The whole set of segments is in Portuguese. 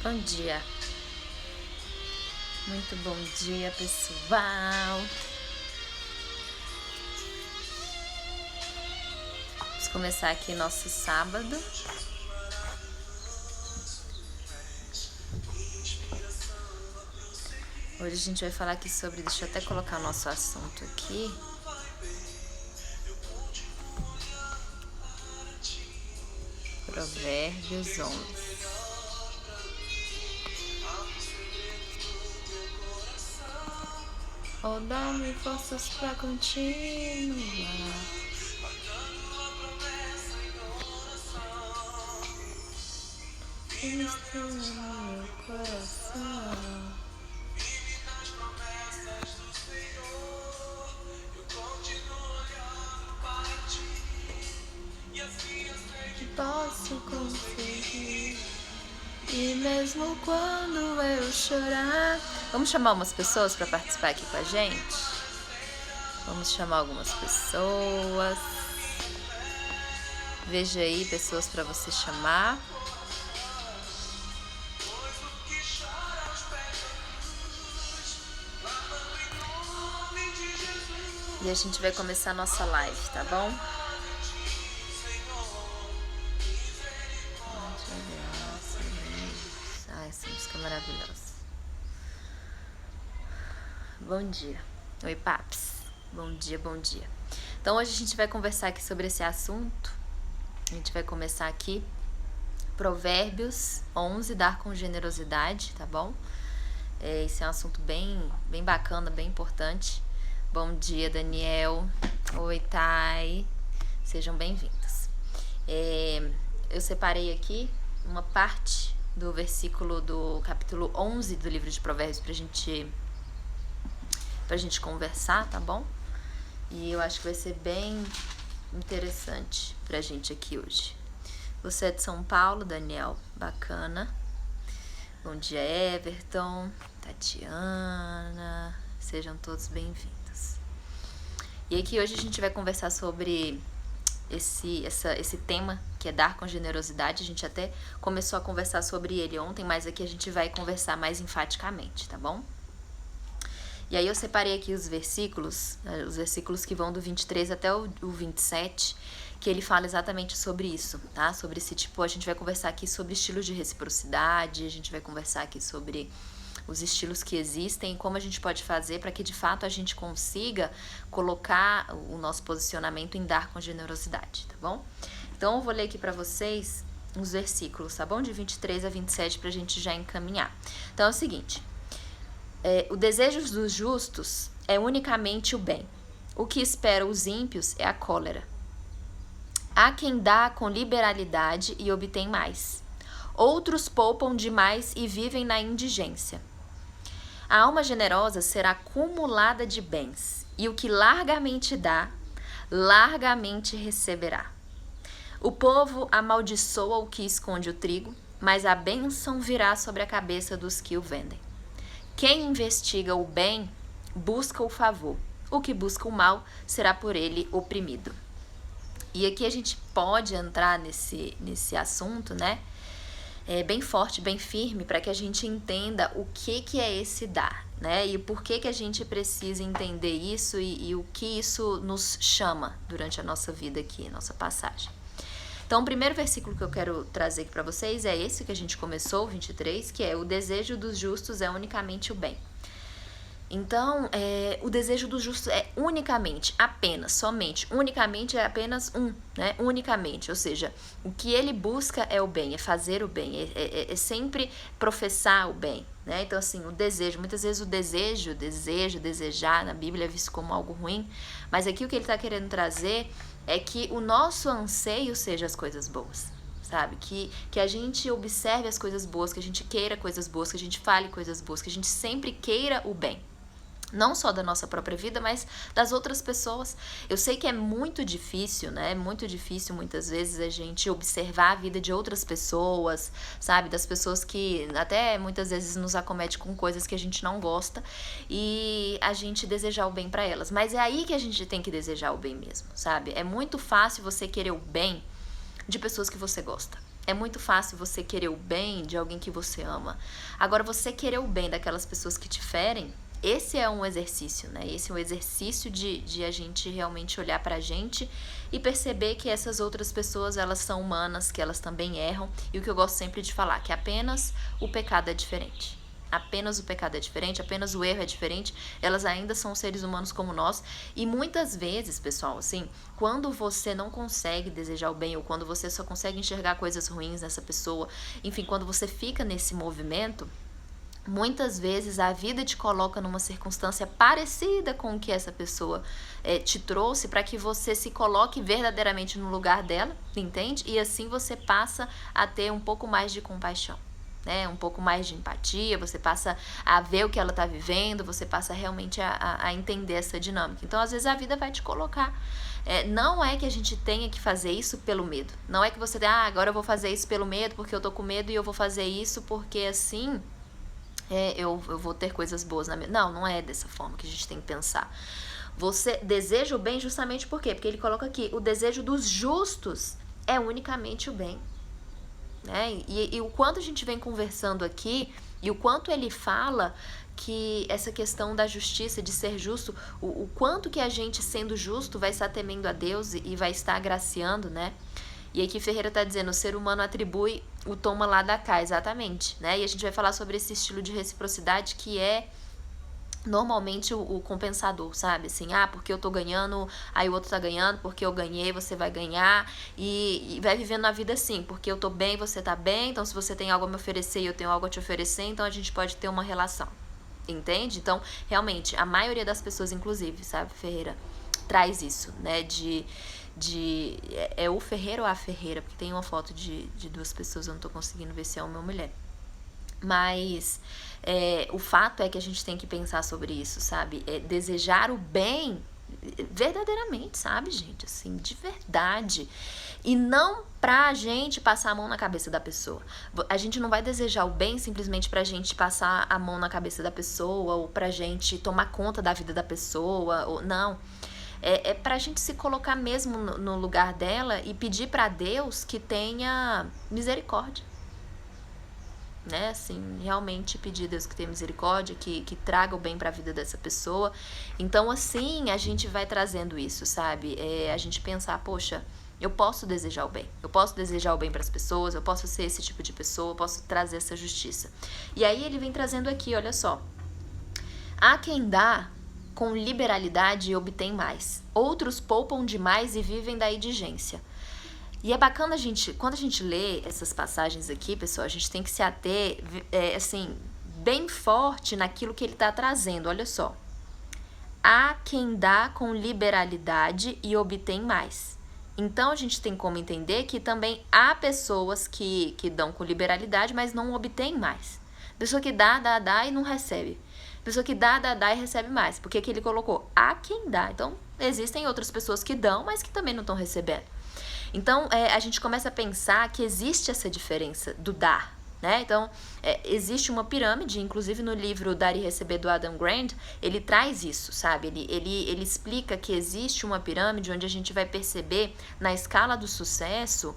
Bom dia, muito bom dia, pessoal. Vamos começar aqui nosso sábado. Hoje a gente vai falar aqui sobre, deixa eu até colocar o nosso assunto aqui. Provérbios 11. Oh, dá-me forças pra continuar. Ministra no meu coração. Posso conseguir. E mesmo quando eu chorar. Vamos chamar umas pessoas para participar aqui com a gente? Vamos chamar algumas pessoas. Veja aí pessoas para você chamar. E a gente vai começar a nossa live, tá bom? Ah, essa música é maravilhosa. Bom dia. Oi, Paps. Bom dia, bom dia. Então hoje a gente vai conversar aqui sobre esse assunto. A gente vai começar aqui Provérbios 11, dar com generosidade, tá bom? Esse é um assunto bem bacana, bem importante. Bom dia, Daniel. Oi, Thay. Sejam bem-vindos. Eu separei aqui uma parte do versículo do capítulo 11 do livro de Provérbios pra gente conversar, tá bom? E eu acho que vai ser bem interessante pra gente aqui hoje. Você é de São Paulo, Daniel? Bacana. Bom dia, Everton, Tatiana. Sejam todos bem-vindos. E aqui hoje a gente vai conversar sobre esse tema, que é dar com generosidade. A gente até começou a conversar sobre ele ontem, mas aqui a gente vai conversar mais enfaticamente, tá bom? E aí eu separei aqui os versículos que vão do 23 até o 27, que ele fala exatamente sobre isso, tá? Sobre esse tipo, a gente vai conversar aqui sobre estilos de reciprocidade, a gente vai conversar aqui sobre os estilos que existem e como a gente pode fazer para que de fato a gente consiga colocar o nosso posicionamento em dar com generosidade, tá bom? Então eu vou ler aqui para vocês os versículos, tá bom? De 23 a 27 pra gente já encaminhar. Então é o seguinte: o desejo dos justos é unicamente o bem. O que espera os ímpios é a cólera. Há quem dá com liberalidade e obtém mais. Outros poupam demais e vivem na indigência. A alma generosa será acumulada de bens, e o que largamente dá, largamente receberá. O povo amaldiçoa o que esconde o trigo, mas a bênção virá sobre a cabeça dos que o vendem. Quem investiga o bem, busca o favor. O que busca o mal, será por ele oprimido. E aqui a gente pode entrar nesse assunto, né? Bem forte, bem firme, para que a gente entenda o que é esse dar, né? E por que a gente precisa entender isso e o que isso nos chama durante a nossa vida aqui, nossa passagem. Então, o primeiro versículo que eu quero trazer aqui para vocês é esse que a gente começou, o 23, que é: o desejo dos justos é unicamente o bem. Então, o desejo do justo é unicamente, apenas, somente, unicamente é apenas né? Unicamente, ou seja, o que ele busca é o bem, é fazer o bem, é sempre professar o bem, né? Então, assim, o desejo, muitas vezes o desejar na Bíblia é visto como algo ruim, mas aqui o que ele está querendo trazer é que o nosso anseio seja as coisas boas, sabe? Que a gente observe as coisas boas, que a gente queira coisas boas, que a gente fale coisas boas, que a gente sempre queira o bem. Não só da nossa própria vida, mas das outras pessoas. Eu sei que é muito difícil, né? É muito difícil muitas vezes a gente observar a vida de outras pessoas, sabe? Das pessoas que até muitas vezes nos acomete com coisas que a gente não gosta e a gente desejar o bem para elas. Mas é aí que a gente tem que desejar o bem mesmo, sabe? É muito fácil você querer o bem de pessoas que você gosta. É muito fácil você querer o bem de alguém que você ama. Agora, você querer o bem daquelas pessoas que te ferem, esse é um exercício, né? Esse é um exercício de a gente realmente olhar pra gente e perceber que essas outras pessoas, elas são humanas, que elas também erram. E o que eu gosto sempre de falar, que apenas o pecado é diferente. Apenas o pecado é diferente, apenas o erro é diferente, elas ainda são seres humanos como nós. E muitas vezes, pessoal, assim, quando você não consegue desejar o bem, ou quando você só consegue enxergar coisas ruins nessa pessoa, enfim, quando você fica nesse movimento, muitas vezes a vida te coloca numa circunstância parecida com o que essa pessoa te trouxe, para que você se coloque verdadeiramente no lugar dela, entende? E assim você passa a ter um pouco mais de compaixão, né? Um pouco mais de empatia, você passa a ver o que ela está vivendo, você passa realmente a entender essa dinâmica. Então, às vezes, a vida vai te colocar. Não é que a gente tenha que fazer isso pelo medo. Não é que você agora eu vou fazer isso pelo medo, porque eu tô com medo, e eu vou fazer isso porque assim eu vou ter coisas boas na minha... Não é dessa forma que a gente tem que pensar. Você deseja o bem justamente por quê? Porque ele coloca aqui, o desejo dos justos é unicamente o bem. Né? E o quanto a gente vem conversando aqui, e o quanto ele fala que essa questão da justiça, de ser justo, o quanto que a gente, sendo justo, vai estar temendo a Deus e vai estar agraciando, né? E aqui Ferreira está dizendo, o ser humano atribui o toma lá da cá, exatamente, né? E a gente vai falar sobre esse estilo de reciprocidade que é normalmente o compensador, sabe? Assim, porque eu tô ganhando, aí o outro tá ganhando, porque eu ganhei, você vai ganhar, e vai vivendo a vida assim, porque eu tô bem, você tá bem, então se você tem algo a me oferecer e eu tenho algo a te oferecer, então a gente pode ter uma relação, entende? Então, realmente, a maioria das pessoas, inclusive, sabe, Ferreira, traz isso, né, é o Ferreira ou a Ferreira, porque tem uma foto de duas pessoas, eu não tô conseguindo ver se é homem ou mulher. Mas o fato é que a gente tem que pensar sobre isso, sabe? Desejar o bem verdadeiramente, sabe, gente? Assim, de verdade. E não pra gente passar a mão na cabeça da pessoa. A gente não vai desejar o bem simplesmente pra gente passar a mão na cabeça da pessoa, ou pra gente tomar conta da vida da pessoa, ou não. É pra gente se colocar mesmo no lugar dela e pedir pra Deus que tenha misericórdia. Né, assim, realmente pedir a Deus que tenha misericórdia, que traga o bem para a vida dessa pessoa. Então, assim, a gente vai trazendo isso, sabe? A gente pensar, poxa, eu posso desejar o bem. Eu posso desejar o bem para as pessoas, eu posso ser esse tipo de pessoa, eu posso trazer essa justiça. E aí ele vem trazendo aqui, olha só. Há quem dá com liberalidade e obtém mais. Outros poupam demais e vivem da indigência. E é bacana quando a gente lê essas passagens aqui, pessoal, a gente tem que se ater, assim, bem forte naquilo que ele está trazendo, olha só. Há quem dá com liberalidade e obtém mais. Então, a gente tem como entender que também há pessoas que dão com liberalidade, mas não obtêm mais. Pessoa que dá e não recebe. Pessoa que dá e recebe mais. Porque aqui ele colocou, há quem dá. Então, existem outras pessoas que dão, mas que também não estão recebendo. Então, a gente começa a pensar que existe essa diferença do dar, né? Então, existe uma pirâmide, inclusive no livro Dar e Receber do Adam Grant, ele traz isso, sabe? Ele explica que existe uma pirâmide onde a gente vai perceber na escala do sucesso,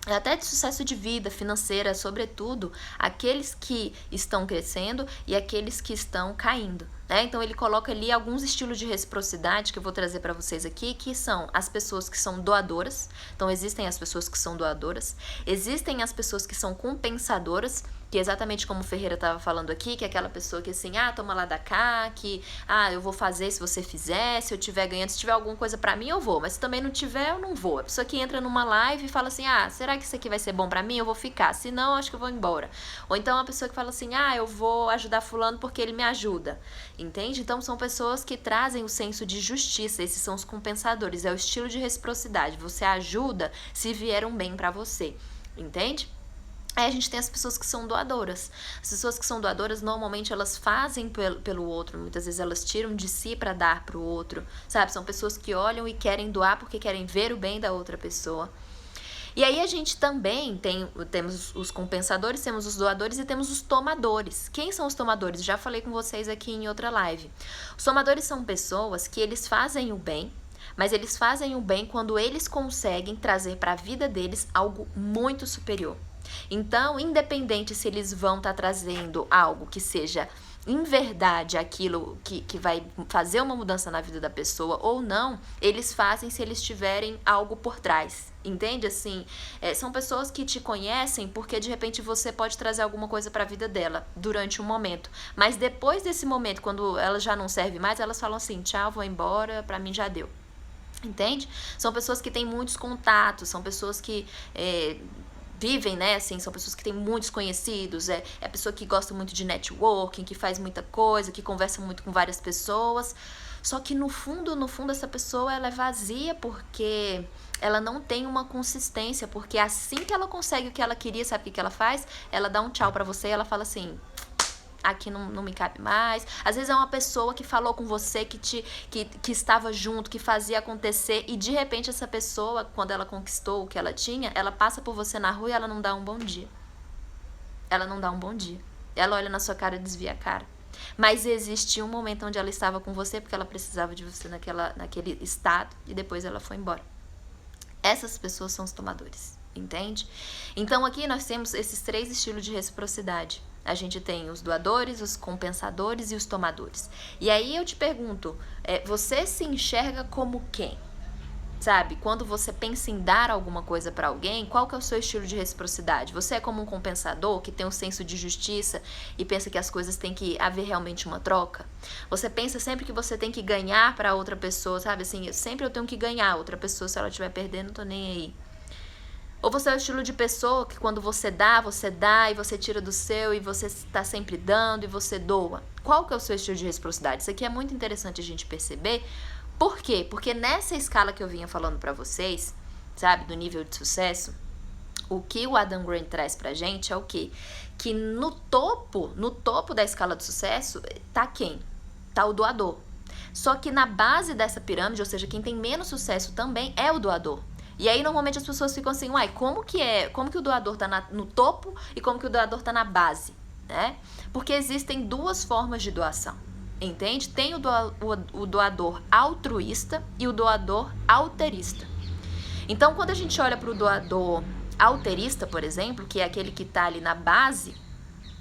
até de sucesso de vida, financeira, sobretudo, aqueles que estão crescendo e aqueles que estão caindo, né? Então ele coloca ali alguns estilos de reciprocidade que eu vou trazer para vocês aqui, que são as pessoas que são doadoras. Então existem as pessoas que são doadoras, existem as pessoas que são compensadoras, que é exatamente como o Ferreira estava falando aqui, que é aquela pessoa que assim, toma lá da cá, que eu vou fazer se você fizer, se eu tiver ganhando, se tiver alguma coisa pra mim eu vou, mas se também não tiver eu não vou. A pessoa que entra numa live e fala assim, será que isso aqui vai ser bom pra mim? Eu vou ficar, se não, acho que eu vou embora. Ou então a pessoa que fala assim, eu vou ajudar fulano porque ele me ajuda, entende? Então são pessoas que trazem o senso de justiça, esses são os compensadores, é o estilo de reciprocidade, você ajuda se vier um bem pra você, entende? Aí a gente tem as pessoas que são doadoras. As pessoas que são doadoras, normalmente elas fazem pelo outro. Muitas vezes elas tiram de si para dar para o outro, sabe? São pessoas que olham e querem doar porque querem ver o bem da outra pessoa. E aí a gente também temos os compensadores, temos os doadores e temos os tomadores. Quem são os tomadores? Já falei com vocês aqui em outra live. Os tomadores são pessoas que eles fazem o bem, mas eles fazem o bem quando eles conseguem trazer para a vida deles algo muito superior. Então, independente se eles vão estar trazendo algo que seja em verdade aquilo que vai fazer uma mudança na vida da pessoa ou não, eles fazem se eles tiverem algo por trás, entende? Assim, são pessoas que te conhecem porque de repente você pode trazer alguma coisa para a vida dela durante um momento, mas depois desse momento, quando ela já não serve mais, elas falam assim, tchau, vou embora, para mim já deu. Entende? São pessoas que têm muitos contatos, são pessoas que vivem, né, assim, são pessoas que têm muitos conhecidos, é pessoa que gosta muito de networking, que faz muita coisa, que conversa muito com várias pessoas, só que no fundo, essa pessoa, ela é vazia porque ela não tem uma consistência, porque assim que ela consegue o que ela queria, sabe o que ela faz? Ela dá um tchau pra você e ela fala assim, aqui não me cabe mais. Às vezes é uma pessoa que falou com você, que estava junto, que fazia acontecer, e de repente essa pessoa, quando ela conquistou o que ela tinha, ela passa por você na rua e ela não dá um bom dia. Ela não dá um bom dia. Ela olha na sua cara e desvia a cara. Mas existia um momento onde ela estava com você porque ela precisava de você naquele estado e depois ela foi embora. Essas pessoas são os tomadores, entende? Então aqui nós temos esses 3 estilos de reciprocidade. A gente tem os doadores, os compensadores e os tomadores. E aí eu te pergunto, você se enxerga como quem? Sabe, quando você pensa em dar alguma coisa para alguém, qual que é o seu estilo de reciprocidade? Você é como um compensador que tem um senso de justiça e pensa que as coisas tem que haver realmente uma troca? Você pensa sempre que você tem que ganhar para outra pessoa, sabe? Assim, sempre eu tenho que ganhar outra pessoa, se ela estiver perdendo, não tô nem aí. Ou você é o estilo de pessoa que quando você dá e você tira do seu e você está sempre dando e você doa? Qual que é o seu estilo de reciprocidade? Isso aqui é muito interessante a gente perceber. Por quê? Porque nessa escala que eu vinha falando pra vocês, sabe, do nível de sucesso, o que o Adam Grant traz pra gente é o quê? Que no topo da escala do sucesso, tá quem? Tá o doador. Só que na base dessa pirâmide, ou seja, quem tem menos sucesso também é o doador. E aí, normalmente, as pessoas ficam assim, uai, como que o doador tá no topo e como que o doador tá na base, né? Porque existem 2 formas de doação, entende? Tem o doador altruísta e o doador alterista. Então, quando a gente olha para o doador alterista, por exemplo, que é aquele que tá ali na base,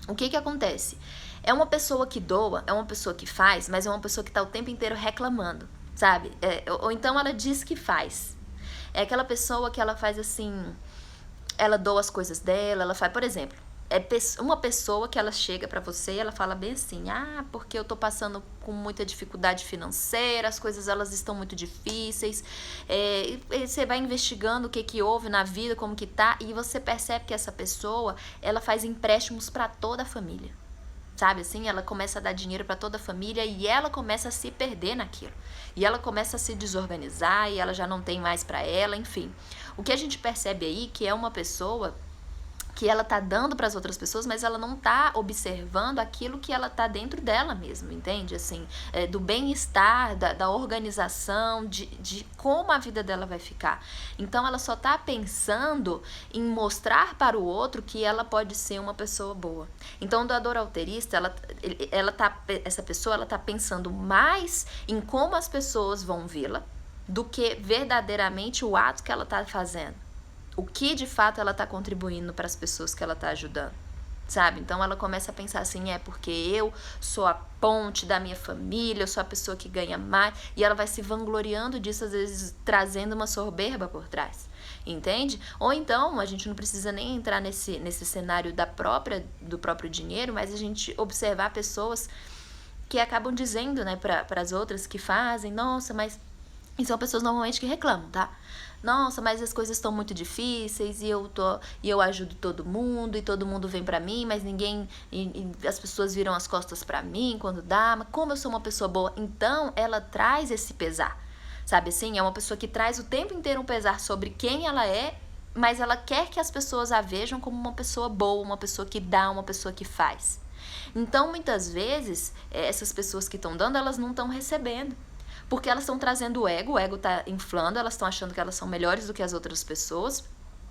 o que acontece? É uma pessoa que doa, é uma pessoa que faz, mas é uma pessoa que tá o tempo inteiro reclamando, sabe? Ou então ela diz que faz. É aquela pessoa que ela faz assim, ela doa as coisas dela, ela faz, por exemplo, uma pessoa que ela chega pra você e ela fala bem assim, porque eu tô passando com muita dificuldade financeira, as coisas elas estão muito difíceis, e você vai investigando o que houve na vida, como que tá, e você percebe que essa pessoa, ela faz empréstimos pra toda a família. Sabe assim, ela começa a dar dinheiro para toda a família e ela começa a se perder naquilo. E ela começa a se desorganizar e ela já não tem mais para ela, enfim. O que a gente percebe aí que é uma pessoa que ela tá dando para as outras pessoas, mas ela não tá observando aquilo que ela tá dentro dela mesmo, entende? Assim, do bem-estar, da organização, de como a vida dela vai ficar. Então, ela só tá pensando em mostrar para o outro que ela pode ser uma pessoa boa. Então, o doador alterista, essa pessoa, ela tá pensando mais em como as pessoas vão vê-la do que verdadeiramente o ato que ela tá fazendo. O que de fato ela está contribuindo para as pessoas que ela está ajudando, sabe? Então ela começa a pensar assim, porque eu sou a ponte da minha família, eu sou a pessoa que ganha mais, e ela vai se vangloriando disso, às vezes trazendo uma soberba por trás, entende? Ou então, a gente não precisa nem entrar nesse cenário do próprio dinheiro, mas a gente observar pessoas que acabam dizendo, né, para as outras que fazem, nossa, mas... E são pessoas normalmente que reclamam, tá? Nossa, mas as coisas estão muito difíceis e eu ajudo todo mundo e todo mundo vem pra mim, mas ninguém... E as pessoas viram as costas pra mim quando dá, mas como eu sou uma pessoa boa? Então, ela traz esse pesar, sabe assim? É uma pessoa que traz o tempo inteiro um pesar sobre quem ela é, mas ela quer que as pessoas a vejam como uma pessoa boa, uma pessoa que dá, uma pessoa que faz. Então, muitas vezes, essas pessoas que estão dando, elas não estão recebendo. Porque elas estão trazendo o ego tá inflando, elas estão achando que elas são melhores do que as outras pessoas,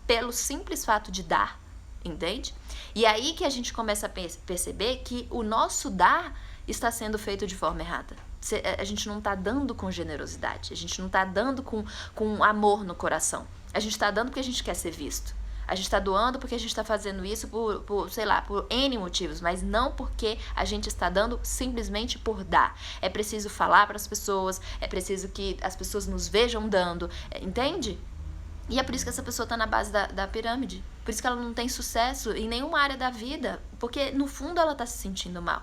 pelo simples fato de dar, entende? E aí que a gente começa a perceber que o nosso dar está sendo feito de forma errada. a gente não tá dando com generosidade, a gente não tá dando com amor no coração. A gente tá dando porque a gente quer ser visto. A gente tá doando porque a gente tá fazendo isso sei lá, por N motivos, mas não porque a gente está dando simplesmente por dar. É preciso falar para as pessoas, é preciso que as pessoas nos vejam dando, entende? E é por isso que essa pessoa tá na base da pirâmide. Por isso que ela não tem sucesso em nenhuma área da vida, porque no fundo ela tá se sentindo mal.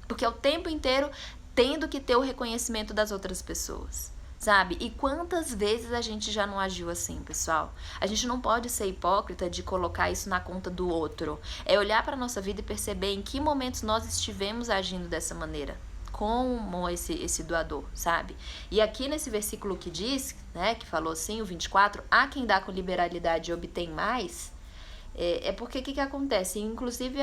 Porque é o tempo inteiro tendo que ter o reconhecimento das outras pessoas, sabe? E quantas vezes a gente já não agiu assim, pessoal? A gente não pode ser hipócrita de colocar isso na conta do outro. É olhar para nossa vida e perceber em que momentos nós estivemos agindo dessa maneira, como esse doador, sabe? E aqui nesse versículo que diz, né, que falou assim, o 24, há quem dá com liberalidade e obtém mais. É porque o que acontece? Inclusive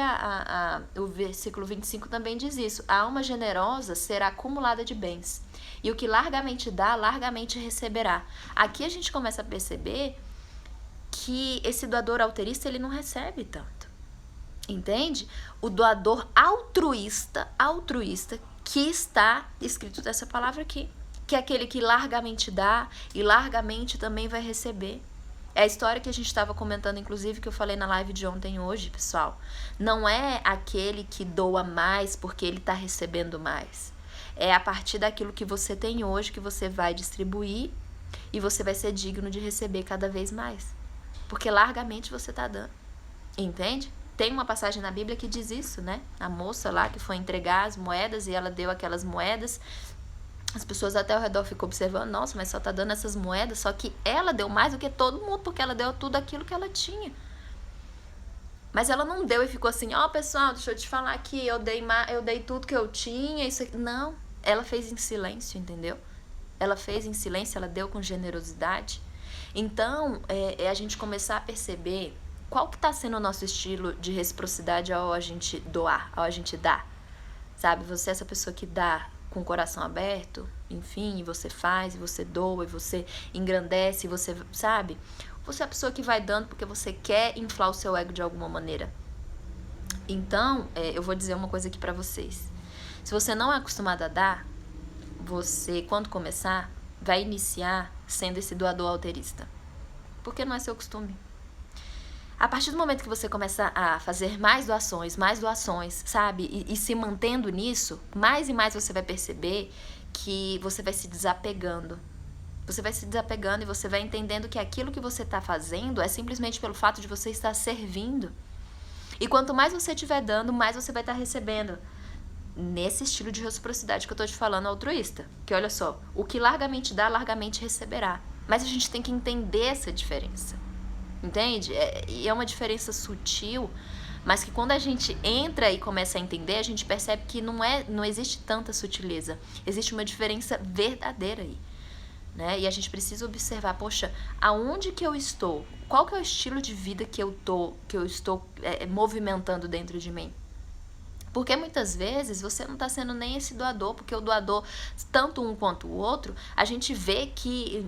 o versículo 25 também diz isso. A alma generosa será acumulada de bens. E o que largamente dá, largamente receberá. Aqui a gente começa a perceber que esse doador alterista, ele não recebe tanto. Entende? O doador altruísta, que está escrito dessa palavra aqui. Que é aquele que largamente dá e largamente também vai receber. É a história que a gente estava comentando, inclusive, que eu falei na live de ontem hoje, pessoal. Não é aquele que doa mais porque ele está recebendo mais. É a partir daquilo que você tem hoje que você vai distribuir e você vai ser digno de receber cada vez mais. Porque largamente você está dando. Entende? Tem uma passagem na Bíblia que diz isso, né? A moça lá que foi entregar as moedas e ela deu aquelas moedas. As pessoas até ao redor ficam observando, nossa, mas só tá dando essas moedas, só que ela deu mais do que todo mundo, porque ela deu tudo aquilo que ela tinha. Mas ela não deu e ficou assim, pessoal, deixa eu te falar aqui, eu dei tudo que eu tinha, isso aqui. Não, ela fez em silêncio, entendeu? Ela fez em silêncio, ela deu com generosidade. Então, a gente começar a perceber qual que tá sendo o nosso estilo de reciprocidade ao a gente doar, ao a gente dar. Sabe, você é essa pessoa que dá com o coração aberto, enfim, e você faz, e você doa, e você engrandece, e você, sabe? Você é a pessoa que vai dando porque você quer inflar o seu ego de alguma maneira. Então, eu vou dizer uma coisa aqui pra vocês. Se você não é acostumado a dar, você, quando começar, vai iniciar sendo esse doador alterista. Porque não é seu costume. A partir do momento que você começa a fazer mais doações, sabe? E se mantendo nisso, mais e mais você vai perceber que você vai se desapegando. Você vai se desapegando e você vai entendendo que aquilo que você está fazendo é simplesmente pelo fato de você estar servindo. E quanto mais você estiver dando, mais você vai estar recebendo. Nesse estilo de reciprocidade que eu estou te falando, altruísta. Que olha só, o que largamente dá, largamente receberá. Mas a gente tem que entender essa diferença. Entende? E é uma diferença sutil, mas que quando a gente entra e começa a entender, a gente percebe que não existe tanta sutileza. Existe uma diferença verdadeira aí, né? E a gente precisa observar, poxa, aonde que eu estou? Qual que é o estilo de vida que eu estou movimentando dentro de mim? Porque muitas vezes você não está sendo nem esse doador, porque o doador, tanto um quanto o outro, a gente vê que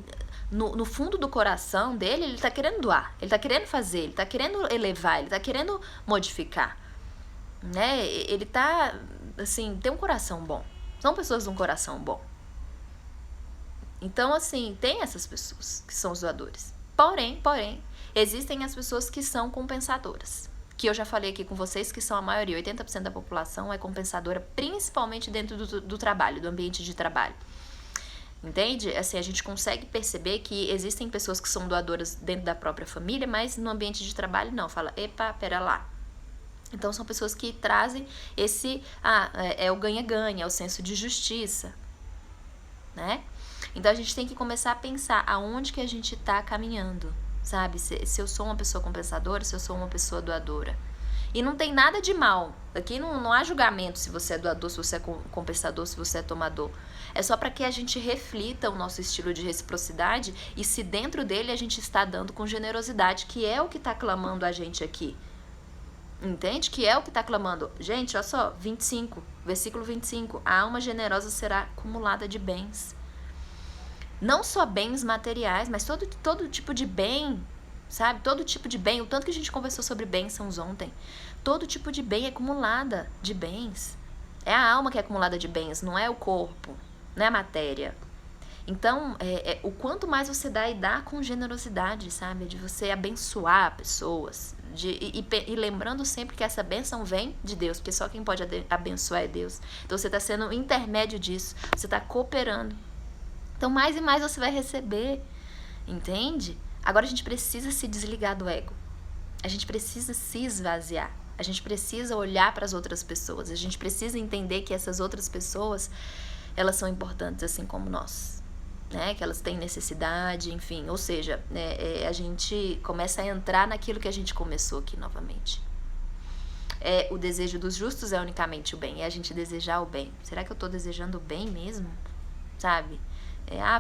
no fundo do coração dele, ele está querendo doar, ele está querendo fazer, ele está querendo elevar, ele está querendo modificar, né? Ele está, assim, tem um coração bom. São pessoas de um coração bom. Então, assim, tem essas pessoas que são os doadores. Porém, existem as pessoas que são compensadoras. Que eu já falei aqui com vocês que são a maioria, 80% da população é compensadora, principalmente dentro do trabalho, do ambiente de trabalho. Entende? Assim, a gente consegue perceber que existem pessoas que são doadoras dentro da própria família, mas no ambiente de trabalho não. Fala, epa, pera lá. Então, são pessoas que trazem esse, é o ganha-ganha, é o senso de justiça, né? Então, a gente tem que começar a pensar aonde que a gente tá caminhando, sabe? Se eu sou uma pessoa compensadora, se eu sou uma pessoa doadora. E não tem nada de mal. Aqui não há julgamento se você é doador, se você é compensador, se você é tomador. É só para que a gente reflita o nosso estilo de reciprocidade e se dentro dele a gente está dando com generosidade, que é o que está clamando a gente aqui. Entende? Que é o que está clamando. Gente, olha só, 25, versículo 25. A alma generosa será acumulada de bens. Não só bens materiais, mas todo tipo de bem, sabe? Todo tipo de bem, o tanto que a gente conversou sobre bênçãos ontem. Todo tipo de bem é acumulada de bens. É a alma que é acumulada de bens, não é o corpo. não é a matéria. Então, o quanto mais você dá e dá com generosidade, sabe? De você abençoar pessoas. E lembrando sempre que essa bênção vem de Deus, porque só quem pode abençoar é Deus. Então, você está sendo um intermédio disso, você está cooperando. Então, mais e mais você vai receber, entende? Agora, a gente precisa se desligar do ego. A gente precisa se esvaziar. A gente precisa olhar para as outras pessoas. A gente precisa entender que essas outras pessoas, elas são importantes assim como nós, né? Que elas têm necessidade, enfim. Ou seja, a gente começa a entrar naquilo que a gente começou aqui novamente. O desejo dos justos é unicamente o bem. É a gente desejar o bem. Será que eu estou desejando o bem mesmo? Sabe?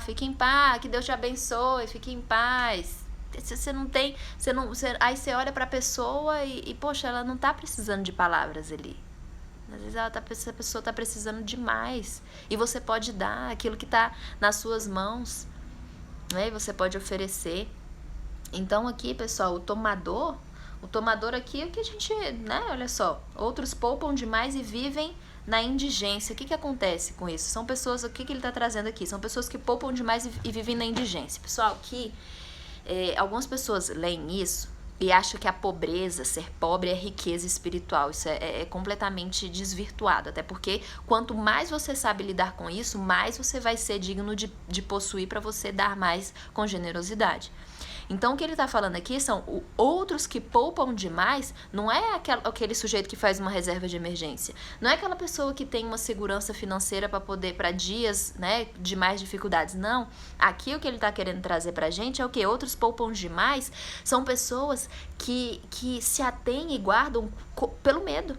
Fique em paz, que Deus te abençoe, fique em paz. Você não tem, aí você olha pra pessoa e poxa, ela não tá precisando de palavras ali. Às vezes essa pessoa tá precisando de mais. E você pode dar aquilo que tá nas suas mãos, né? E você pode oferecer. Então aqui, pessoal, o tomador aqui é o que a gente, né? Olha só, outros poupam demais e vivem na indigência. O que acontece com isso? São pessoas, o que ele tá trazendo aqui? São pessoas que poupam demais e vivem na indigência. Pessoal, aqui... algumas pessoas leem isso e acham que a pobreza, ser pobre, é riqueza espiritual. Isso é completamente desvirtuado, até porque quanto mais você sabe lidar com isso, mais você vai ser digno de possuir para você dar mais com generosidade. Então, o que ele está falando aqui são outros que poupam demais. Não é aquele sujeito que faz uma reserva de emergência. Não é aquela pessoa que tem uma segurança financeira para dias, né, de mais dificuldades. Não. Aqui o que ele está querendo trazer para a gente é o que? Outros poupam demais são pessoas que se atêm e guardam pelo medo.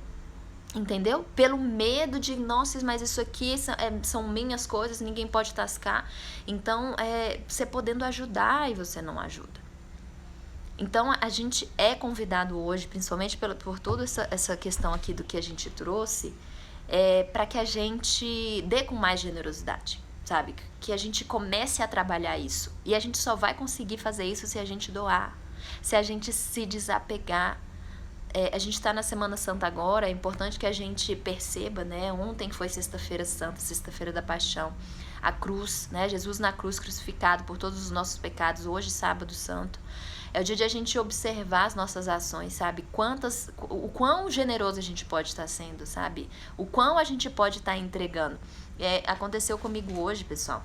Entendeu? Pelo medo de, nossa, mas isso aqui são minhas coisas, ninguém pode tascar. Então, você podendo ajudar e você não ajuda. Então, a gente é convidado hoje, principalmente por toda essa questão aqui do que a gente trouxe, para que a gente dê com mais generosidade, sabe? Que a gente comece a trabalhar isso. E a gente só vai conseguir fazer isso se a gente doar, se a gente se desapegar. A gente está na Semana Santa agora, é importante que a gente perceba, né? Ontem foi Sexta-feira Santa, Sexta-feira da Paixão, a cruz, né? Jesus na cruz crucificado por todos os nossos pecados, hoje Sábado Santo. É o dia de a gente observar as nossas ações, sabe? O quão generoso a gente pode estar sendo, sabe? O quão a gente pode estar entregando. Aconteceu comigo hoje, pessoal,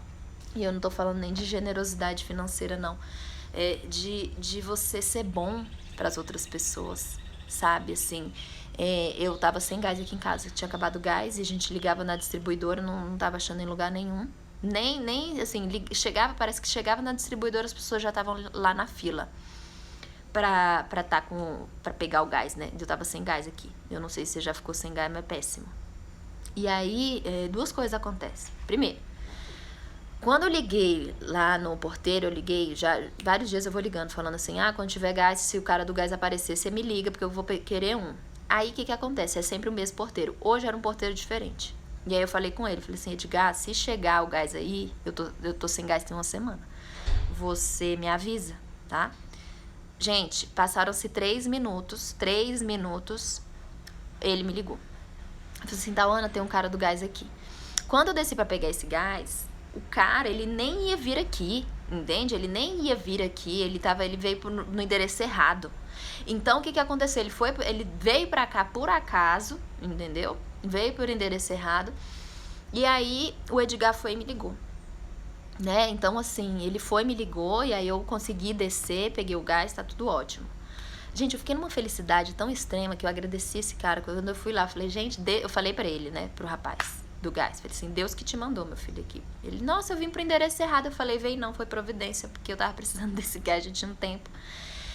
e eu não tô falando nem de generosidade financeira, não. De você ser bom para as outras pessoas, sabe? Assim, eu tava sem gás aqui em casa, tinha acabado o gás e a gente ligava na distribuidora, não tava achando em lugar nenhum. Nem assim, parece que chegava na distribuidora, as pessoas já estavam lá na fila pra pegar o gás, né? Eu tava sem gás aqui. Eu não sei se você já ficou sem gás, mas é péssimo. E aí, duas coisas acontecem. Primeiro, quando eu liguei lá no porteiro, já vários dias eu vou ligando, falando assim, quando tiver gás, se o cara do gás aparecer, você me liga, porque eu vou querer um. Aí, o que acontece? É sempre o mesmo porteiro. Hoje era um porteiro diferente. E aí eu falei com ele, falei assim, Edgar, se chegar o gás aí, eu tô sem gás tem uma semana, você me avisa, tá? Gente, passaram-se 3 minutos, ele me ligou. Eu falei assim, Ana, tem um cara do gás aqui. Quando eu desci pra pegar esse gás, o cara, ele nem ia vir aqui, entende? Ele nem ia vir aqui, ele veio no endereço errado. Então, o que aconteceu? Ele veio pra cá por acaso, entendeu? Veio por endereço errado. E aí, o Edgar foi e me ligou. Né? Então, assim, ele foi, me ligou, e aí eu consegui descer, peguei o gás, tá tudo ótimo. Gente, eu fiquei numa felicidade tão extrema que eu agradeci esse cara. Quando eu fui lá, eu falei, gente, eu falei pra ele, né, pro rapaz do gás, falei assim, Deus que te mandou, meu filho, aqui. Ele, nossa, eu vim pro endereço errado. Eu falei, veio não, foi providência, porque eu tava precisando desse gás, já tinha um tempo.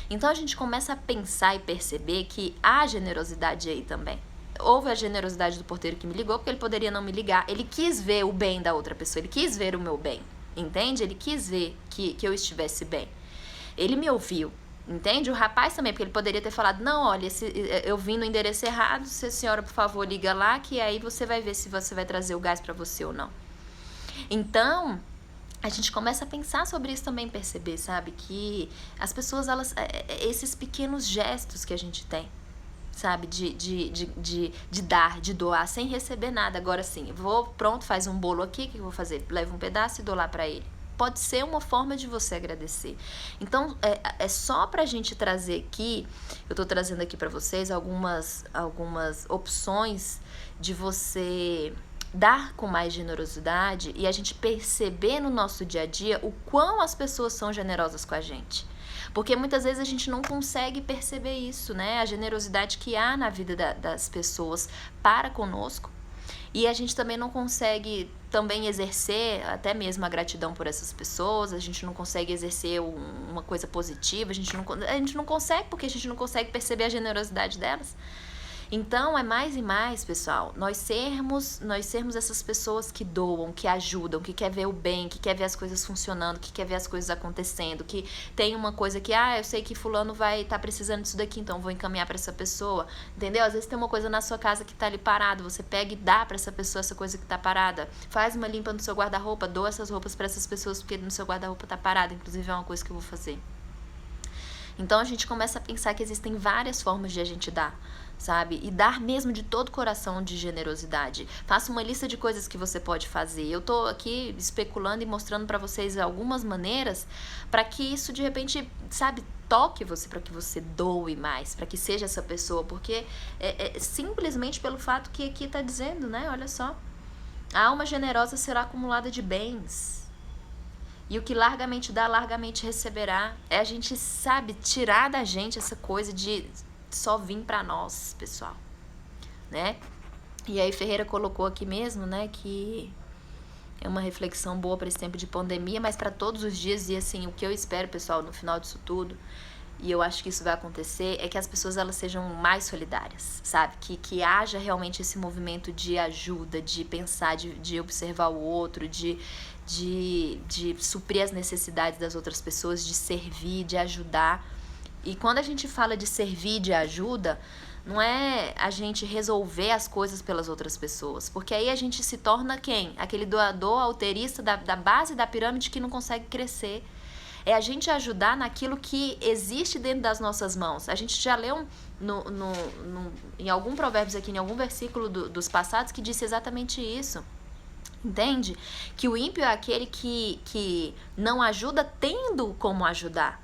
Então, a gente começa a pensar e perceber que há generosidade aí também. Houve a generosidade do porteiro que me ligou, porque ele poderia não me ligar. Ele quis ver o bem da outra pessoa, ele quis ver o meu bem. Entende? Ele quis ver que eu estivesse bem. Ele me ouviu. Entende? O rapaz também, porque ele poderia ter falado, não, olha, eu vim no endereço errado, se a senhora, por favor, liga lá, que aí você vai ver se você vai trazer o gás pra você ou não. Então, a gente começa a pensar sobre isso também, perceber, sabe? Que as pessoas, esses pequenos gestos que a gente tem, sabe? De dar, de doar, sem receber nada. Agora sim, pronto, faz um bolo aqui, o que eu vou fazer? Levo um pedaço e dou lá pra ele. Pode ser uma forma de você agradecer. Então, é só pra gente trazer aqui, eu tô trazendo aqui pra vocês algumas opções de você dar com mais generosidade e a gente perceber no nosso dia a dia o quão as pessoas são generosas com a gente. Porque muitas vezes a gente não consegue perceber isso, né? A generosidade que há na vida das pessoas para conosco. E a gente também não consegue também exercer até mesmo a gratidão por essas pessoas, a gente não consegue exercer uma coisa positiva, a gente não consegue porque a gente não consegue perceber a generosidade delas. Então, é mais e mais, pessoal, nós sermos essas pessoas que doam, que ajudam, que quer ver o bem, que quer ver as coisas funcionando, que quer ver as coisas acontecendo, que tem uma coisa que, eu sei que fulano vai estar precisando disso daqui, então vou encaminhar para essa pessoa, entendeu? Às vezes tem uma coisa na sua casa que tá ali parado, você pega e dá para essa pessoa essa coisa que tá parada, faz uma limpa no seu guarda-roupa, doa essas roupas para essas pessoas porque no seu guarda-roupa tá parado, inclusive é uma coisa que eu vou fazer. Então a gente começa a pensar que existem várias formas de a gente dar, sabe? E dar mesmo de todo coração de generosidade. Faça uma lista de coisas que você pode fazer. Eu tô aqui especulando e mostrando para vocês algumas maneiras para que isso de repente, sabe, toque você, para que você doe mais, para que seja essa pessoa, porque é simplesmente pelo fato que aqui tá dizendo, né? Olha só. A alma generosa será acumulada de bens. E o que largamente dá, largamente receberá. É a gente, sabe, tirar da gente essa coisa de só vir pra nós, pessoal, né? E aí Ferreira colocou aqui mesmo, né, que é uma reflexão boa para esse tempo de pandemia, mas para todos os dias. E assim, o que eu espero, pessoal, no final disso tudo, e eu acho que isso vai acontecer, é que as pessoas elas sejam mais solidárias, sabe? Que haja realmente esse movimento de ajuda, de pensar, de observar o outro, de suprir as necessidades das outras pessoas, de servir, de ajudar. E quando a gente fala de servir, de ajuda, não é a gente resolver as coisas pelas outras pessoas, porque aí a gente se torna quem? Aquele doador alterista da base da pirâmide que não consegue crescer. É a gente ajudar naquilo que existe dentro das nossas mãos. A gente já leu em algum provérbios aqui, em algum versículo dos passados, que disse exatamente isso. Entende? Que o ímpio é aquele que não ajuda tendo como ajudar.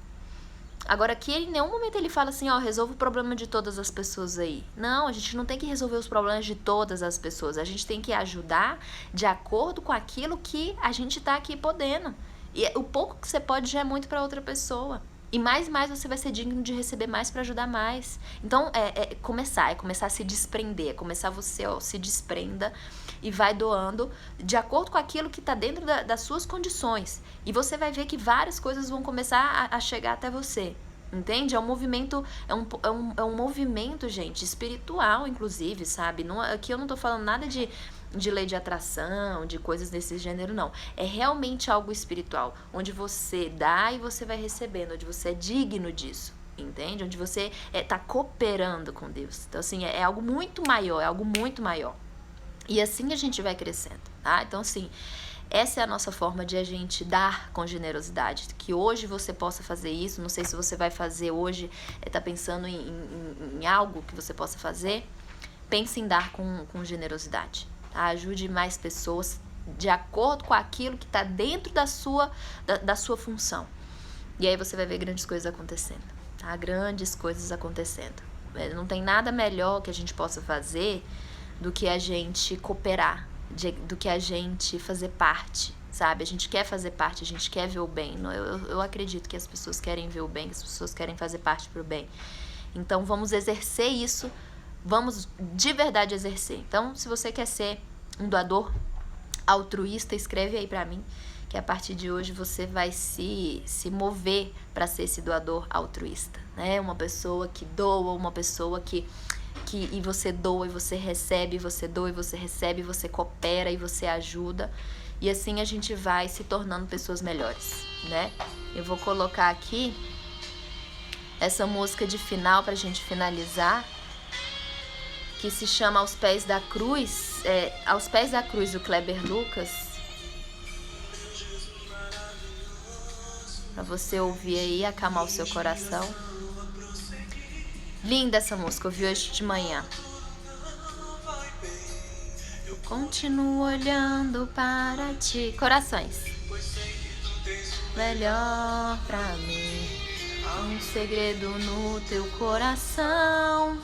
Agora aqui em nenhum momento ele fala assim, resolve o problema de todas as pessoas aí. Não, a gente não tem que resolver os problemas de todas as pessoas. A gente tem que ajudar de acordo com aquilo que a gente tá aqui podendo. E o pouco que você pode já é muito para outra pessoa. E mais você vai ser digno de receber mais para ajudar mais. Então, começar a se desprender. Começar você, se desprenda e vai doando de acordo com aquilo que está dentro das suas condições. E você vai ver que várias coisas vão começar a chegar até você. Entende? É um movimento, é um movimento, gente, espiritual, inclusive, sabe? Não, aqui eu não tô falando nada de lei de atração, de coisas desse gênero, não. É realmente algo espiritual, onde você dá e você vai recebendo, onde você é digno disso, entende? Onde você tá cooperando com Deus. Então, assim, é algo muito maior, é algo muito maior. E assim a gente vai crescendo, tá? Então, assim, essa é a nossa forma de a gente dar com generosidade. Que hoje você possa fazer isso. Não sei se você vai fazer hoje, tá pensando em algo que você possa fazer. Pense em dar com generosidade. Tá? Ajude mais pessoas de acordo com aquilo que está dentro da sua função. E aí você vai ver grandes coisas acontecendo. Tá? Grandes coisas acontecendo. Não tem nada melhor que a gente possa fazer do que a gente cooperar, do que a gente fazer parte, sabe? A gente quer fazer parte, a gente quer ver o bem. Eu acredito que as pessoas querem ver o bem, que as pessoas querem fazer parte pro bem. Então, vamos exercer isso, vamos de verdade exercer. Então, se você quer ser um doador altruísta, escreve aí pra mim, que a partir de hoje você vai se mover para ser esse doador altruísta, né? Uma pessoa que doa, uma pessoa que e você doa e você recebe, você doa e você recebe, você coopera e você ajuda. E assim a gente vai se tornando pessoas melhores, né? Eu vou colocar aqui essa música de final pra gente finalizar, que se chama Aos Pés da Cruz, Aos Pés da Cruz, do Kleber Lucas. Pra você ouvir aí, acalmar o seu coração. Linda essa música, eu vi hoje de manhã. Eu continuo olhando para ti. Corações. Melhor pra mim. Um segredo no teu coração.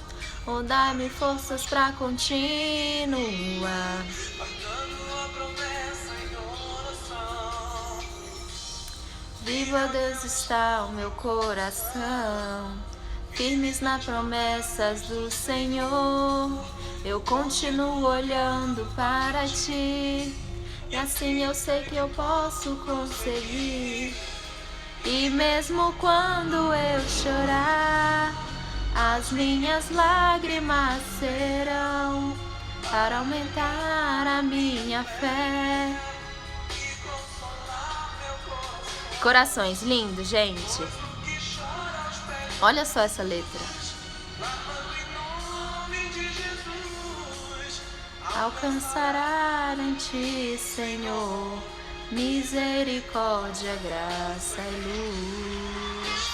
Ou dá-me forças pra continuar. Vivo a Deus está o meu coração, firmes nas promessas do Senhor. Eu continuo olhando para ti, e assim eu sei que eu posso conseguir. E mesmo quando eu chorar, as minhas lágrimas serão para aumentar a minha fé. Corações, lindo, gente. Olha só essa letra. Alcançará em ti, Senhor, misericórdia, graça e luz.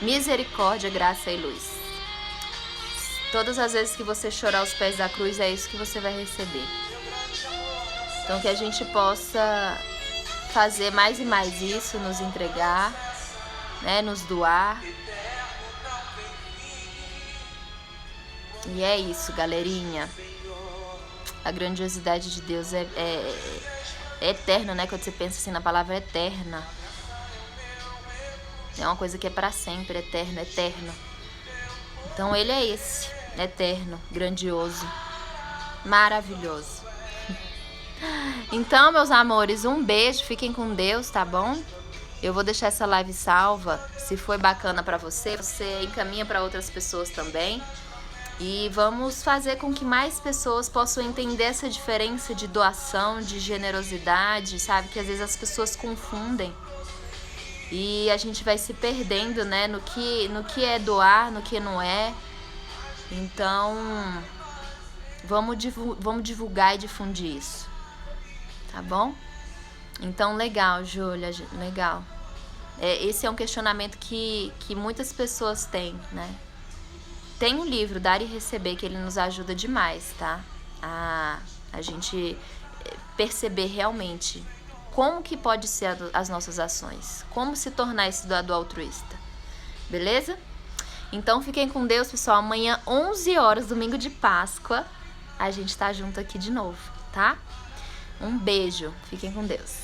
Misericórdia, graça e luz. Todas as vezes que você chorar aos pés da cruz, é isso que você vai receber. Então que a gente possa fazer mais e mais isso, nos entregar, né, nos doar. E é isso, galerinha. A grandiosidade de Deus é eterna, né? Quando você pensa assim na palavra eterna. É uma coisa que é para sempre, eterno, eterno. Então ele é esse, eterno, grandioso, maravilhoso. Então, meus amores, um beijo, fiquem com Deus, tá bom? Eu vou deixar essa live salva, se foi bacana pra você, você encaminha pra outras pessoas também. E vamos fazer com que mais pessoas possam entender essa diferença de doação, de generosidade, sabe? Que às vezes as pessoas confundem. E a gente vai se perdendo, né? No que é doar, no que não é. Então, vamos divulgar e difundir isso. Tá bom? Então, legal, Júlia, legal. Esse é um questionamento que muitas pessoas têm, né? Tem um livro, Dar e Receber, que ele nos ajuda demais, tá? A gente perceber realmente como que pode ser as nossas ações. Como se tornar esse doador altruísta. Beleza? Então, fiquem com Deus, pessoal. Amanhã, 11 horas, domingo de Páscoa, a gente tá junto aqui de novo, tá? Um beijo. Fiquem com Deus.